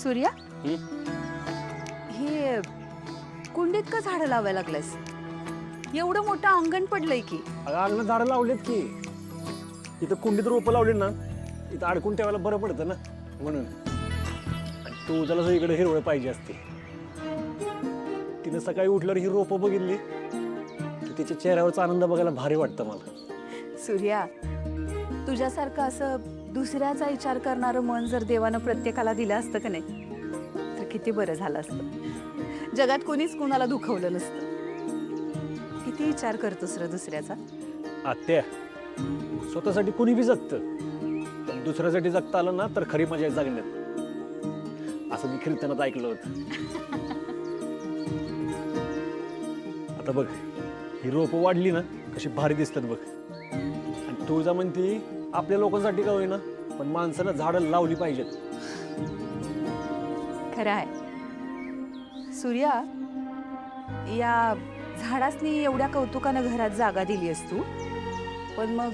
सूर्या, हे कुंडीत का झाडं लावायला लागलायस? एवढं मोठं अंगण पडलंय की. अगं अंगणात झाडं लावलेत की. इथं कुंडीत रोपं लावली ना, इथं अडकून ठेवायला बरं पडतं ना म्हणून. आणि तू जरा इकडे हिरवळ पाहिजे असते. तिनं सकाळी उठल्यावर ही रोपं बघितली तर तिच्या चेहऱ्यावरचा आनंद बघायला भारी वाटतं मला. सूर्या, तुझ्यासारखं असं दुसऱ्याचा विचार करणारं मन जर देवानं प्रत्येकाला दिलं असतं का नाही, तर किती बरं झालं असतं. जगात कोणीच कोणाला दुखवलं नसतं. किती विचार करतोस रे दुसऱ्याचा. आत्या, स्वतःसाठी कुणी बी जगतं, पण दुसऱ्यासाठी जगता आलं ना तर खरी मजा आहे जगण्यात, असं मी कीर्तनात ऐकलं होतं. आता बघ, ही रोपं वाढली ना कशी भारी दिसतात बघ. आणि तुळजा म्हणती आपल्या लोकांसाठी का होईना, पण माणसानं झाडं लावली पाहिजेत. खरं आहे सूर्या. या झाडासनी एवढ्या कौतुकानं घरात जागा दिली असतो, पण मग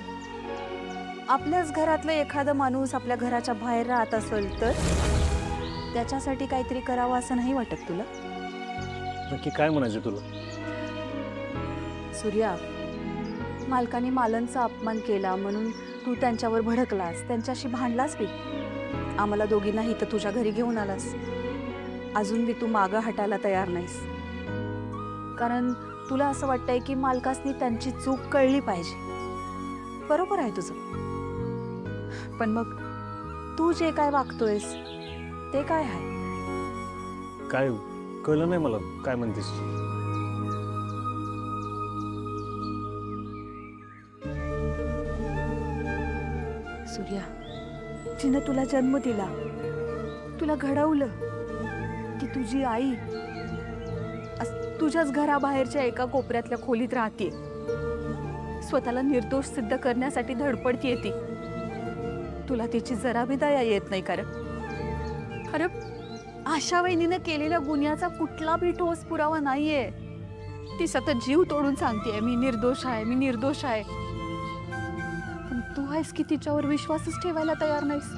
आपल्याच घरातलं एखादा माणूस आपल्या घराच्या बाहेर राहत असेल तर त्याच्यासाठी काहीतरी करावं असं नाही वाटत तुला? नक्की काय म्हणायचं तुला? सूर्या, मालकाने मालनचा अपमान केला म्हणून तू त्यांच्यावर भडकलास, त्यांच्याशी भांडलास बी. आम्हाला दोघींनाही तर तुझ्या घरी घेऊन आलास. अजून बी तू मागं हटायला तयार नाहीस, कारण तुला असं वाटतंय की मालकासनी त्यांची चूक कळली पाहिजे. बरोबर आहे तुझं, पण मग तू जे काय वागतोयस ते काय आहे? काय कळलं नाही मला, काय म्हणतेस? सूर्या, जिनं तुला जन्म दिला, तुला घडवलं, की तुझी आई तुझ्याच घराबाहेरच्या एका कोपऱ्यातल्या खोलीत राहते, स्वतःला निर्दोष सिद्ध करण्यासाठी धडपडतीये ती. तुला तिची जरा बी दया येत नाही खरं? आशा वहिनीनं केलेल्या गुन्ह्याचा कुठला बी ठोस पुरावा नाहीये. ती सतत जीव तोडून सांगतेय मी निर्दोष आहे, मी निर्दोष आहे. पण तू आहेस की तिच्यावर विश्वासच ठेवायला तयार नाहीस.